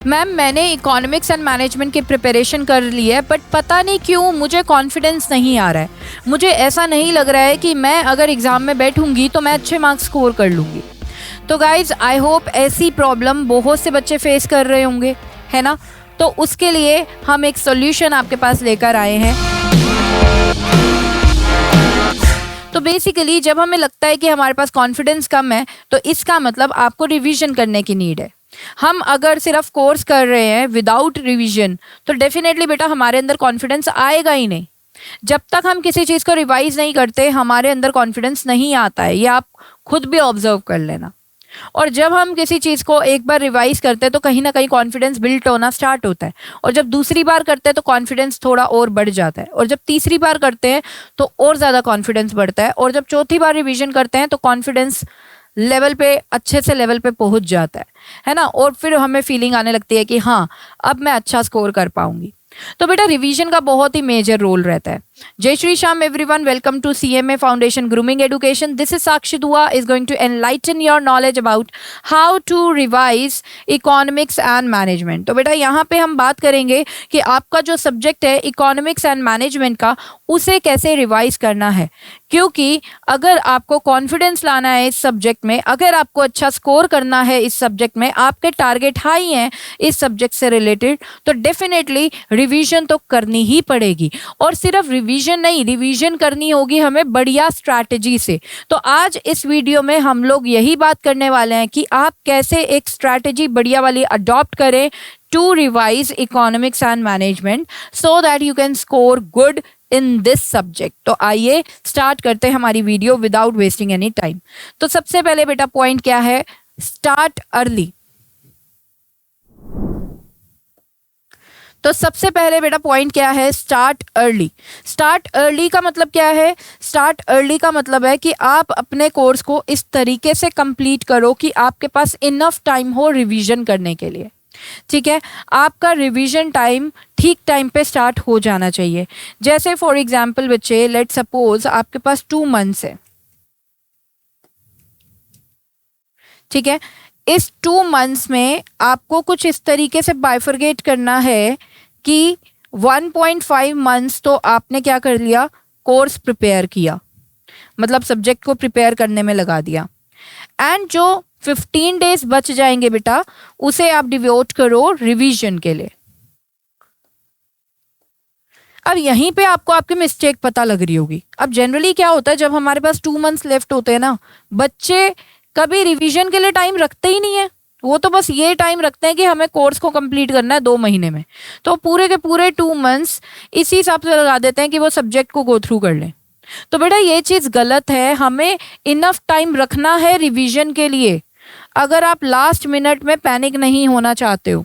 Ma'am मैंने economics and management की preparation कर ली है, बट पता नहीं क्यों मुझे कॉन्फिडेंस नहीं आ रहा है। मुझे ऐसा नहीं लग रहा है कि मैं अगर एग्ज़ाम में बैठूंगी तो मैं अच्छे मार्क्स स्कोर कर लूँगी। तो गाइज आई होप ऐसी प्रॉब्लम बहुत से बच्चे फेस कर रहे होंगे, है ना। तो उसके लिए हम एक सॉल्यूशन आपके पास लेकर आए हैं। तो बेसिकली जब हमें लगता है कि हमारे पास कॉन्फिडेंस कम है तो इसका मतलब आपको रिवीजन करने की नीड है। हम अगर सिर्फ कोर्स कर रहे हैं विदाउट रिवीजन तो डेफिनेटली बेटा हमारे अंदर कॉन्फिडेंस आएगा ही नहीं। जब तक हम किसी चीज़ को रिवाइज नहीं करते हमारे अंदर कॉन्फिडेंस नहीं आता है, ये आप खुद भी ऑब्जर्व कर लेना। और जब हम किसी चीज़ को एक बार रिवाइज करते हैं तो कहीं ना कहीं कॉन्फिडेंस बिल्ट होना स्टार्ट होता है, और जब दूसरी बार करते हैं तो कॉन्फिडेंस थोड़ा और बढ़ जाता है, और जब तीसरी बार करते हैं तो और ज़्यादा कॉन्फिडेंस बढ़ता है, और जब चौथी बार रिवीजन करते हैं तो कॉन्फिडेंस लेवल पे अच्छे से लेवल पे पहुंच जाता है ना। और फिर हमें फीलिंग आने लगती है कि हाँ अब मैं अच्छा स्कोर कर पाऊंगी। तो बेटा रिवीजन का बहुत ही मेजर रोल रहता है। जय Shri Shyam everyone, welcome to CMA foundation grooming education. This is Sakshi Dua is going to enlighten your knowledge about how to revise economics and management. तो बेटा यहाँ पे हम बात करेंगे कि आपका जो सब्जेक्ट है इकोनॉमिक्स एंड मैनेजमेंट का उसे कैसे रिवाइज करना है, क्योंकि अगर आपको कॉन्फिडेंस लाना है इस सब्जेक्ट में, अगर आपको अच्छा स्कोर करना है इस सब्जेक्ट में, आपके टारगेट हाई हैं इस सब्जेक्ट से रिलेटेड, तो डेफिनेटली रिवीजन तो करनी ही पड़ेगी। और सिर्फ रिवीजन नहीं, रिवीजन करनी होगी हमें बढ़िया स्ट्रैटेजी से। तो आज इस वीडियो में हम लोग यही बात करने वाले हैं कि आप कैसे एक स्ट्रैटेजी बढ़िया वाली अडॉप्ट करें to revise economics and management so that you can score good in this subject. तो आइए स्टार्ट करते हैं हमारी video without wasting any time. तो सबसे पहले बेटा पॉइंट क्या है, स्टार्ट अर्ली। तो सबसे पहले बेटा पॉइंट क्या है, स्टार्ट अर्ली। स्टार्ट अर्ली का मतलब क्या है, स्टार्ट अर्ली का मतलब है कि आप अपने कोर्स को इस तरीके से कंप्लीट करो कि आपके पास इनफ टाइम हो रिवीजन करने के लिए। ठीक है, आपका रिवीजन टाइम ठीक टाइम पे स्टार्ट हो जाना चाहिए। जैसे फॉर एग्जांपल बच्चे, लेट सपोज आपके पास 2 मंथ्स है, ठीक है। इस 2 मंथ्स में आपको कुछ इस तरीके से बाइफरगेट करना है कि 1.5 मंथ्स तो आपने क्या कर लिया, कोर्स प्रिपेयर किया, मतलब सब्जेक्ट को प्रिपेयर करने में लगा दिया, एंड जो 15 डेज बच जाएंगे बेटा उसे आप डिवोट करो रिवीजन के लिए। अब यहीं पे आपको आपकी मिस्टेक पता लग रही होगी। अब जनरली क्या होता है, जब हमारे पास 2 मंथ्स लेफ्ट होते हैं ना, बच्चे कभी रिवीजन के लिए टाइम रखते ही नहीं है। वो तो बस ये टाइम रखते हैं कि हमें कोर्स को कंप्लीट करना है 2 महीने में, तो पूरे के पूरे 2 मंथ्स इसी हिसाब से लगा देते हैं कि वो सब्जेक्ट को गो थ्रू कर लें। तो बेटा ये चीज़ गलत है, हमें इनफ टाइम रखना है रिवीजन के लिए। अगर आप लास्ट मिनट में पैनिक नहीं होना चाहते हो,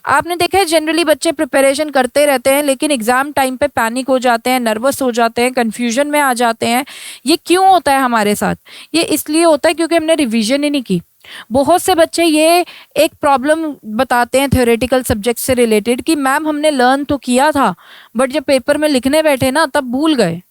आपने देखा है जनरली बच्चे प्रिपरेशन करते रहते हैं लेकिन एग्जाम टाइम पे पैनिक हो जाते हैं, नर्वस हो जाते हैं, कंफ्यूजन में आ जाते हैं। ये क्यों होता है हमारे साथ, ये इसलिए होता है क्योंकि हमने रिवीजन ही नहीं की। बहुत से बच्चे ये एक प्रॉब्लम बताते हैं थ्योरेटिकल सब्जेक्ट से रिलेटेड कि मैम हमने लर्न तो किया था बट जब पेपर में लिखने बैठे ना तब भूल गए।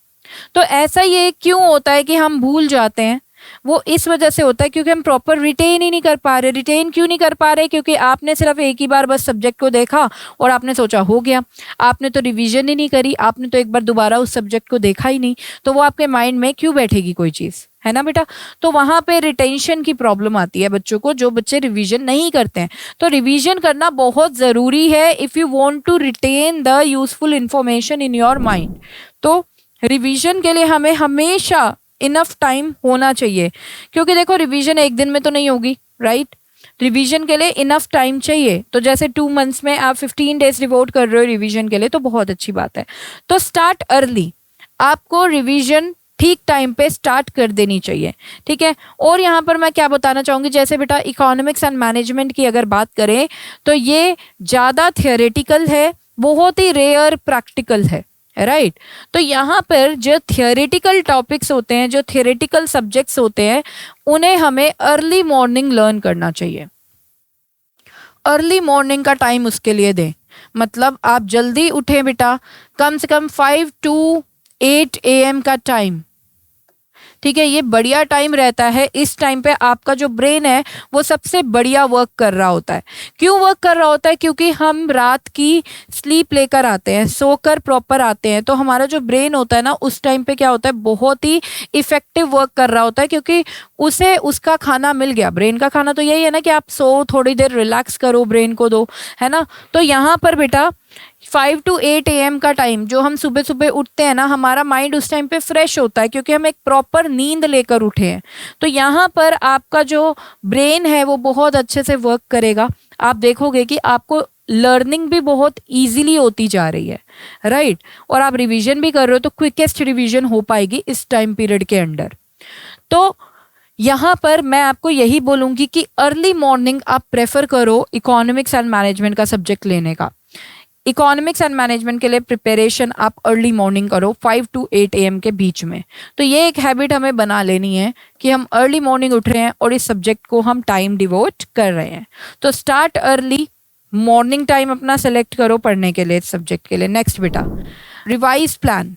तो ऐसा ये क्यों होता है कि हम भूल जाते हैं, वो इस वजह से होता है क्योंकि हम प्रॉपर रिटेन ही नहीं कर पा रहे। रिटेन क्यों नहीं कर पा रहे, क्योंकि आपने सिर्फ एक ही बार बस सब्जेक्ट को देखा और आपने सोचा हो गया, आपने तो रिवीजन ही नहीं करी, आपने तो एक बार दोबारा उस सब्जेक्ट को देखा ही नहीं, तो वो आपके माइंड में क्यों बैठेगी कोई चीज़, है ना बेटा। तो वहाँ पे रिटेंशन की प्रॉब्लम आती है बच्चों को, जो बच्चे रिवीजन नहीं करते हैं। तो रिवीजन करना बहुत ज़रूरी है if you want to retain the useful information in your mind. तो रिवीजन के लिए हमें हमेशा इनफ टाइम होना चाहिए, क्योंकि देखो रिवीजन एक दिन में तो नहीं होगी, राइट। रिवीजन के लिए इनफ टाइम चाहिए। तो जैसे 2 मंथ्स में आप 15 डेज डिवोट कर रहे हो रिवीजन के लिए, तो बहुत अच्छी बात है। तो स्टार्ट अर्ली, आपको रिवीजन ठीक टाइम पे स्टार्ट कर देनी चाहिए, ठीक है। और यहाँ पर मैं क्या बताना चाहूँगी, जैसे बेटा इकोनॉमिक्स एंड मैनेजमेंट की अगर बात करें तो ये ज़्यादा थियोरेटिकल है, बहुत ही रेयर प्रैक्टिकल है, राइट। तो यहाँ पर जो थियोरेटिकल टॉपिक्स होते हैं, जो थियोरेटिकल सब्जेक्ट्स होते हैं, उन्हें हमें अर्ली मॉर्निंग लर्न करना चाहिए। अर्ली मॉर्निंग का टाइम उसके लिए दें, मतलब आप जल्दी उठें बेटा, कम से कम 5 to 8 AM का टाइम, ठीक है, ये बढ़िया टाइम रहता है। इस टाइम पे आपका जो ब्रेन है वो सबसे बढ़िया वर्क कर रहा होता है। क्यों वर्क कर रहा होता है? क्योंकि हम रात की स्लीप लेकर आते हैं, सोकर प्रॉपर आते हैं, तो हमारा जो ब्रेन होता है ना उस टाइम पे क्या होता है, बहुत ही इफेक्टिव वर्क कर रहा होता है, क्योंकि उसे उसका खाना मिल गया। ब्रेन का खाना तो यही है ना कि आप सो, थोड़ी देर रिलैक्स करो, ब्रेन को दो, है ना। तो यहाँ पर बेटा 5 to 8 AM का टाइम, जो हम सुबह सुबह उठते हैं ना, हमारा माइंड उस टाइम पे फ्रेश होता है, क्योंकि हम एक प्रॉपर नींद लेकर उठे हैं। तो यहाँ पर आपका जो ब्रेन है वो बहुत अच्छे से वर्क करेगा। आप देखोगे कि आपको लर्निंग भी बहुत इजीली होती जा रही है, राइट। और आप रिवीजन भी कर रहे हो तो क्विकेस्ट रिवीजन हो पाएगी इस टाइम पीरियड के अंडर। तो यहाँ पर मैं आपको यही बोलूँगी कि अर्ली मॉर्निंग आप प्रेफर करो इकोनॉमिक्स एंड मैनेजमेंट का सब्जेक्ट लेने का। इकोनॉमिक्स एंड मैनेजमेंट के लिए प्रिपरेशन आप अर्ली मॉर्निंग करो 5 to 8 AM के बीच में। तो ये एक हैबिट हमें बना लेनी है कि हम अर्ली मॉर्निंग उठ रहे हैं और इस सब्जेक्ट को हम टाइम डिवोट कर रहे हैं। तो स्टार्ट अर्ली, मॉर्निंग टाइम अपना सेलेक्ट करो पढ़ने के लिए, इस सब्जेक्ट के लिए। नेक्स्ट बेटा, रिवाइज प्लान।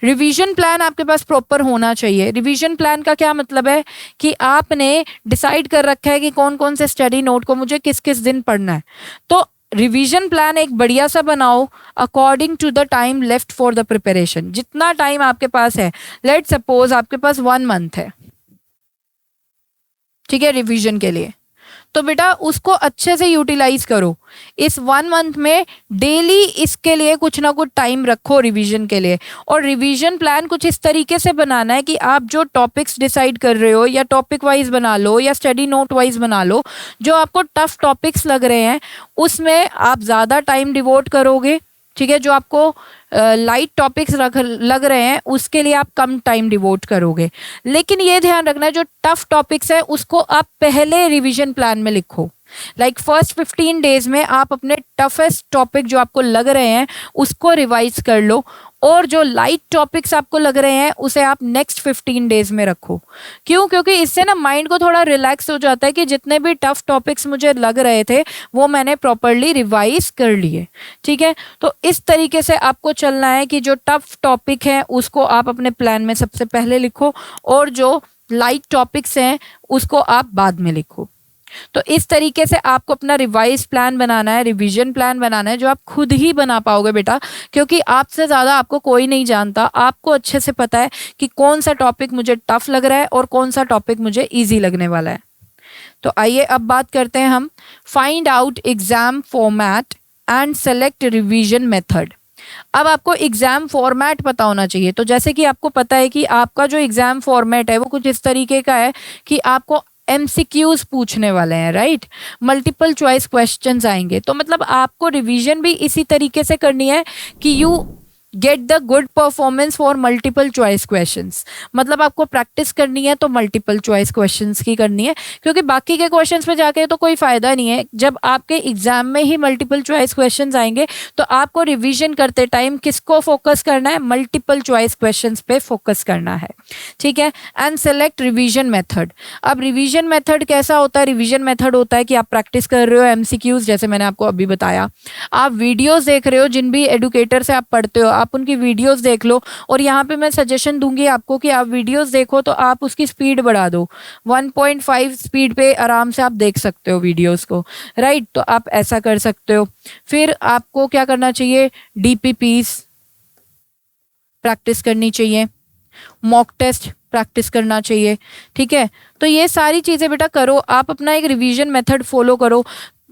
रिवीजन प्लान आपके पास प्रॉपर होना चाहिए। रिवीजन प्लान का क्या मतलब है कि आपने डिसाइड कर रखा है कि कौन कौन से स्टडी नोट को मुझे किस किस दिन पढ़ना है। तो रिवीजन प्लान एक बढ़िया सा बनाओ according to the time left for the preparation. जितना टाइम आपके पास है, लेट सपोज आपके पास 1 month है, ठीक है, रिवीजन के लिए, तो बेटा उसको अच्छे से यूटिलाइज करो। इस 1 month में डेली इसके लिए कुछ ना कुछ टाइम रखो रिवीजन के लिए। और रिवीजन प्लान कुछ इस तरीके से बनाना है कि आप जो टॉपिक्स डिसाइड कर रहे हो, या टॉपिक वाइज बना लो या स्टडी नोट वाइज बना लो, जो आपको टफ टॉपिक्स लग रहे हैं उसमें आप ज़्यादा टाइम डिवोट करोगे, ठीक है। जो आपको लाइट टॉपिक्स लग रहे हैं उसके लिए आप कम टाइम डिवोट करोगे। लेकिन ये ध्यान रखना है जो टफ टॉपिक्स है उसको आप पहले रिवीजन प्लान में लिखो। लाइक फर्स्ट 15 डेज में आप अपने टफेस्ट टॉपिक जो आपको लग रहे हैं उसको रिवाइज कर लो, और जो लाइट टॉपिक्स आपको लग रहे हैं उसे आप नेक्स्ट 15 डेज में रखो। क्यों? क्योंकि इससे ना माइंड को थोड़ा रिलैक्स हो जाता है कि जितने भी टफ टॉपिक्स मुझे लग रहे थे वो मैंने प्रॉपरली रिवाइज कर लिए, ठीक है। तो इस तरीके से आपको चलना है कि जो टफ टॉपिक है उसको आप अपने प्लान में सबसे पहले लिखो, और जो लाइट टॉपिक्स हैं उसको आप बाद में लिखो। तो इस तरीके से आपको अपना रिवाइज प्लान बनाना है, रिवीजन प्लान बनाना है, जो आप खुद ही बना पाओगे बेटा, क्योंकि आपसे ज़्यादा आपको कोई नहीं जानता। आपको अच्छे से पता है कि कौन सा टॉपिक मुझे टफ लग रहा है और कौन सा टॉपिक मुझे इजी लगने वाला है। तो आइए अब बात करते हैं हम find out exam format and select revision method. अब आपको एग्जाम फॉर्मेट पता होना चाहिए। तो जैसे कि आपको पता है कि आपका जो एग्जाम फॉर्मेट है वो कुछ इस तरीके का है कि आपको MCQs पूछने वाले हैं, राइट। मल्टीपल चॉइस क्वेश्चंस आएंगे। तो मतलब आपको रिवीजन भी इसी तरीके से करनी है कि you get the good performance for multiple choice questions. मतलब आपको प्रैक्टिस करनी है तो मल्टीपल चॉइस क्वेश्चंस की करनी है, क्योंकि बाकी के क्वेश्चंस पे जाके तो कोई फायदा नहीं है। जब आपके एग्जाम में ही मल्टीपल चॉइस क्वेश्चंस आएंगे तो आपको रिवीजन करते टाइम किसको फोकस करना है? मल्टीपल चॉइस क्वेश्चंस पे फोकस करना है, ठीक है। And select revision method. अब रिवीजन मेथड कैसा होता है? रिवीजन मेथड होता है कि आप प्रैक्टिस कर रहे हो MCQs, जैसे मैंने आपको अभी बताया। आप वीडियोज देख रहे हो, जिन भी एडुकेटर से आप पढ़ते हो आप उनकी वीडियोस देख लो। और यहाँ पे मैं सजेशन दूंगी आपको कि आप वीडियोस देखो तो आप उसकी स्पीड बढ़ा दो, 1.5 स्पीड पे आराम से आप देख सकते हो वीडियोस को, राइट। तो आप ऐसा कर सकते हो। फिर आपको क्या करना चाहिए? DPPs प्रैक्टिस करनी चाहिए, मॉक टेस्ट प्रैक्टिस करना चाहिए, ठीक है। तो ये सारी चीज़ें बेटा करो, आप अपना एक रिवीजन मेथड फॉलो करो।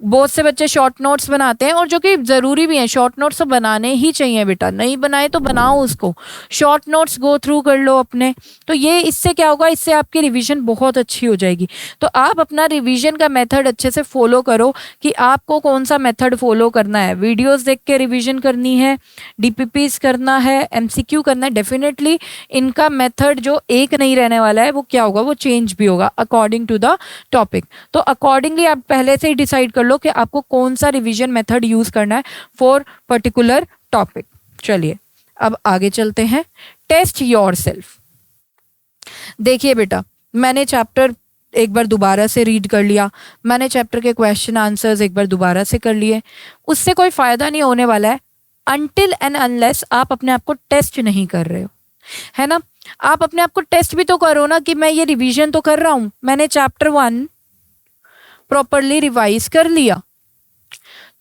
बहुत से बच्चे शॉर्ट नोट्स बनाते हैं, और जो कि ज़रूरी भी हैं, शॉर्ट नोट्स तो बनाने ही चाहिए बेटा, नहीं बनाए तो बनाओ उसको। शॉर्ट नोट्स गो थ्रू कर लो अपने। तो ये इससे क्या होगा? इससे आपकी रिवीजन बहुत अच्छी हो जाएगी। तो आप अपना रिवीजन का मेथड अच्छे से फॉलो करो कि आपको कौन सा मेथड फॉलो करना है। वीडियोज़ देख के रिविजन करनी है, DPPs करना है, MCQ करना है। डेफिनेटली इनका मेथड जो एक नहीं रहने वाला है, वो क्या होगा? वो चेंज भी होगा अकॉर्डिंग टू द टॉपिक। तो अकॉर्डिंगली आप पहले से ही डिसाइड कर लो कि आपको कौन सा रिवीजन मेथड यूज करना है फॉर पर्टिकुलर टॉपिक। चलिए अब आगे चलते हैं। Test yourself. देखिए बेटा, मैंने चैप्टर एक बार दोबारा से रीड कर लिया, मैंने चैप्टर के क्वेश्चन आंसर्स एक बार दोबारा से कर लिए, उससे कोई फायदा नहीं होने वाला है अनटिल एंड अनलेस आप अपने आप को टेस्ट नहीं कर रहे हो, है ना। आप अपने आप को टेस्ट भी तो करो ना कि मैं ये रिवीजन तो कर रहा हूं, मैंने चैप्टर 1 प्रॉपरली रिवाइज कर लिया।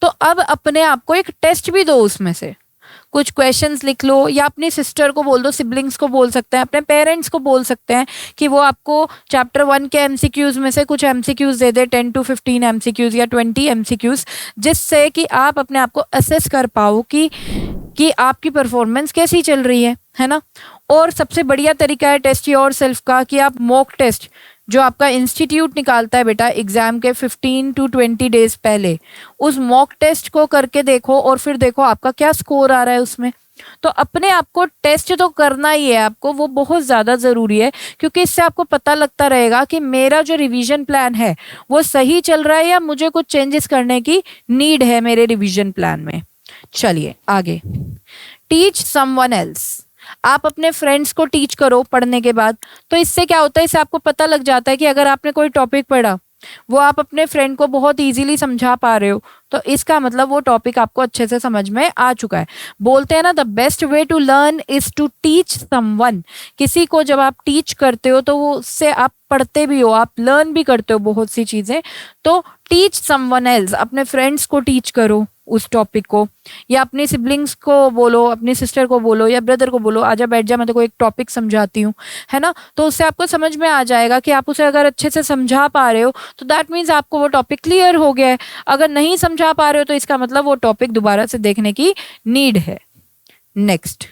तो अब अपने आप को एक टेस्ट भी दो, उसमें से कुछ क्वेश्चंस लिख लो, या अपनी सिस्टर को बोल दो, सिबलिंग्स को बोल सकते हैं, अपने पेरेंट्स को बोल सकते हैं कि वो आपको चैप्टर 1 के एमसीक्यूज में से कुछ MCQs they they, 10 to 15 MCQs या 20 एमसीक्यूज, जिससे कि आप अपने आप को असेस कर पाओ कि आपकी परफॉर्मेंस कैसी चल रही है ना। और सबसे बढ़िया तरीका है टेस्ट योर सेल्फ का कि आप मॉक टेस्ट जो आपका इंस्टीट्यूट निकालता है बेटा एग्जाम के 15 to 20 डेज पहले, उस मॉक टेस्ट को करके देखो और फिर देखो आपका क्या स्कोर आ रहा है उसमें। तो अपने आप को टेस्ट तो करना ही है आपको, वो बहुत ज़्यादा ज़रूरी है, क्योंकि इससे आपको पता लगता रहेगा कि मेरा जो रिवीजन प्लान है वो सही चल रहा है या मुझे कुछ चेंजेस करने की नीड है मेरे रिवीजन प्लान में। चलिए आगे, टीच समवन एल्स। आप अपने फ्रेंड्स को टीच करो पढ़ने के बाद। तो इससे क्या होता है, इससे आपको पता लग जाता है कि अगर आपने कोई टॉपिक पढ़ा वो आप अपने फ्रेंड को बहुत इजीली समझा पा रहे हो, तो इसका मतलब वो टॉपिक आपको अच्छे से समझ में आ चुका है। बोलते हैं ना, the best way to learn is to teach someone. किसी को जब आप टीच करते हो तो वो उससे आप पढ़ते भी हो, आप लर्न भी करते हो बहुत सी चीजें। तो टीच समवन एल्स, अपने फ्रेंड्स को टीच करो उस टॉपिक को, या अपने सिबलिंग्स को बोलो, अपनी सिस्टर को बोलो या ब्रदर को बोलो, आजा बैठ जा मैं तेरे को एक टॉपिक समझाती हूँ, है ना। तो उससे आपको समझ में आ जाएगा कि आप उसे अगर अच्छे से समझा पा रहे हो तो दैट मीन्स आपको वो टॉपिक क्लियर हो गया है। अगर नहीं समझा पा रहे हो तो इसका मतलब वो टॉपिक दोबारा से देखने की नीड है। नेक्स्ट,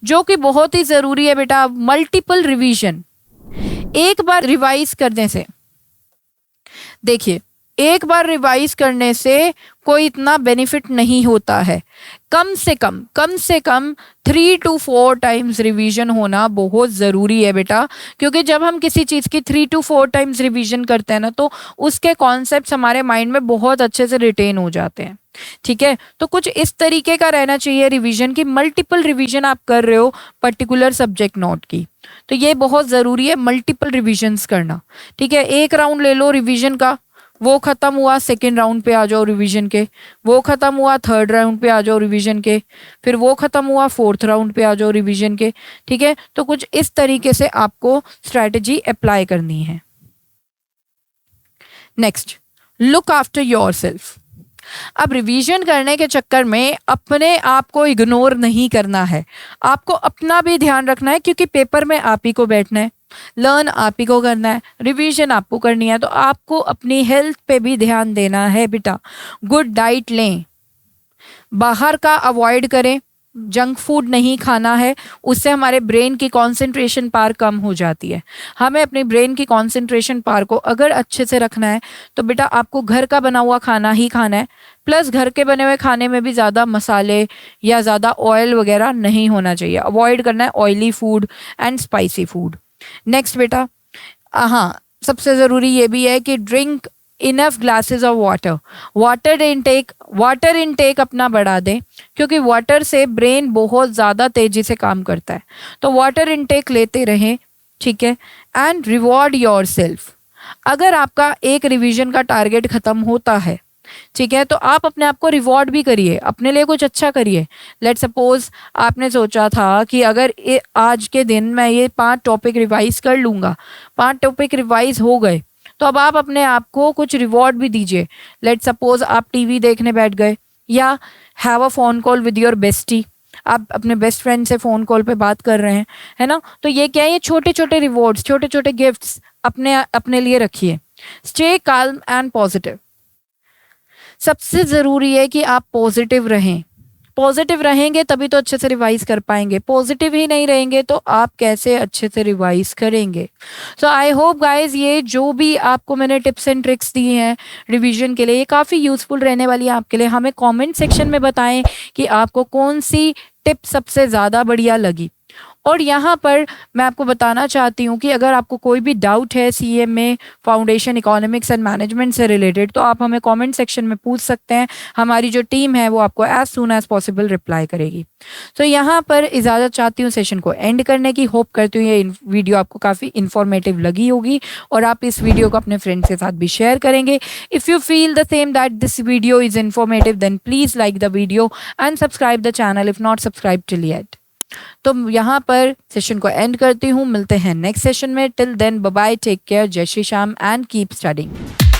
जो कि बहुत ही जरूरी है बेटा, मल्टीपल रिवीजन। एक बार रिवाइज करने से, देखिए एक बार रिवाइज करने से कोई इतना बेनिफिट नहीं होता है। कम से कम 3 to 4 टाइम्स रिवीजन होना बहुत ज़रूरी है बेटा, क्योंकि जब हम किसी चीज़ की 3 to 4 टाइम्स रिवीजन करते हैं ना तो उसके कॉन्सेप्ट्स हमारे माइंड में बहुत अच्छे से रिटेन हो जाते हैं। ठीक है, तो कुछ इस तरीके का रहना चाहिए रिवीजन की, मल्टीपल रिवीजन आप कर रहे हो पर्टिकुलर सब्जेक्ट नोट की, तो ये बहुत ज़रूरी है मल्टीपल रिविजन्स करना। ठीक है, एक राउंड ले लो रिवीजन का, वो खत्म हुआ, सेकेंड राउंड पे आ जाओ रिवीजन के, वो खत्म हुआ, थर्ड राउंड पे आ जाओ रिवीजन के, फिर वो खत्म हुआ, फोर्थ राउंड पे आ जाओ रिवीजन के। ठीक है, तो कुछ इस तरीके से आपको स्ट्रैटेजी अप्लाई करनी है। Next, look after yourself. अब रिवीजन करने के चक्कर में अपने आप को इग्नोर नहीं करना है, आपको अपना भी ध्यान रखना है, क्योंकि पेपर में आप ही को बैठना है, लर्न आप ही को करना है, रिवीजन आपको करनी है, तो आपको अपनी हेल्थ पे भी ध्यान देना है बेटा। गुड डाइट लें, बाहर का अवॉइड करें, जंक फूड नहीं खाना है, उससे हमारे ब्रेन की कंसंट्रेशन पावर कम हो जाती है। हमें अपनी ब्रेन की कंसंट्रेशन पावर को अगर अच्छे से रखना है तो बेटा आपको घर का बना हुआ खाना ही खाना है, प्लस घर के बने हुए खाने में भी ज़्यादा मसाले या ज़्यादा ऑयल वगैरह नहीं होना चाहिए, अवॉइड करना है oily food and spicy food. Next बेटा, हाँ सबसे ज़रूरी ये भी है कि drink enough glasses of water. Water intake अपना बढ़ा दें, क्योंकि वाटर से ब्रेन बहुत ज़्यादा तेज़ी से काम करता है, तो वाटर इनटेक लेते रहें। ठीक है, एंड रिवॉर्ड योरसेल्फ। अगर आपका एक रिवीजन का टारगेट ख़त्म होता है, ठीक है, तो आप अपने आप को रिवॉर्ड भी करिए, अपने लिए कुछ अच्छा करिए। लेट सपोज आपने सोचा था कि अगर आज के दिन मैं ये 5 टॉपिक रिवाइज कर लूँगा, 5 टॉपिक रिवाइज हो गए, तो अब आप अपने आप को कुछ रिवॉर्ड भी दीजिए। लेट सपोज आप टीवी देखने बैठ गए, या have a phone call with your bestie, आप अपने बेस्ट फ्रेंड से फ़ोन कॉल पे बात कर रहे हैं, है ना। तो ये क्या है, ये छोटे छोटे रिवॉर्ड्स, छोटे छोटे गिफ्ट्स अपने लिए रखिए। Stay calm and positive. सबसे ज़रूरी है कि आप पॉजिटिव रहें, पॉजिटिव रहेंगे तभी तो अच्छे से रिवाइज कर पाएंगे, पॉजिटिव ही नहीं रहेंगे तो आप कैसे अच्छे से रिवाइज करेंगे। सो आई होप गाइज ये जो भी आपको मैंने टिप्स एंड ट्रिक्स दी हैं रिवीजन के लिए, ये काफ़ी यूज़फुल रहने वाली है आपके लिए। हमें कमेंट सेक्शन में बताएं कि आपको कौन सी टिप सबसे ज़्यादा बढ़िया लगी। और यहाँ पर मैं आपको बताना चाहती हूँ कि अगर आपको कोई भी डाउट है सीए में फाउंडेशन इकोनॉमिक्स एंड मैनेजमेंट से रिलेटेड, तो आप हमें कमेंट सेक्शन में पूछ सकते हैं। हमारी जो टीम है वो आपको as soon as possible reply करेगी। तो यहाँ पर इजाज़त चाहती हूँ सेशन को एंड करने की। होप करती हूँ ये वीडियो आपको काफ़ी इन्फॉर्मेटिव लगी होगी और आप इस वीडियो को अपने फ्रेंड्स के साथ भी शेयर करेंगे। If you feel the same that this video is informative, then please like the video and subscribe the channel if not subscribe till yet. तो यहाँ पर सेशन को एंड करती हूँ, मिलते हैं नेक्स्ट सेशन में। Till then bye bye, take care, जय Shri Shyam and keep studying.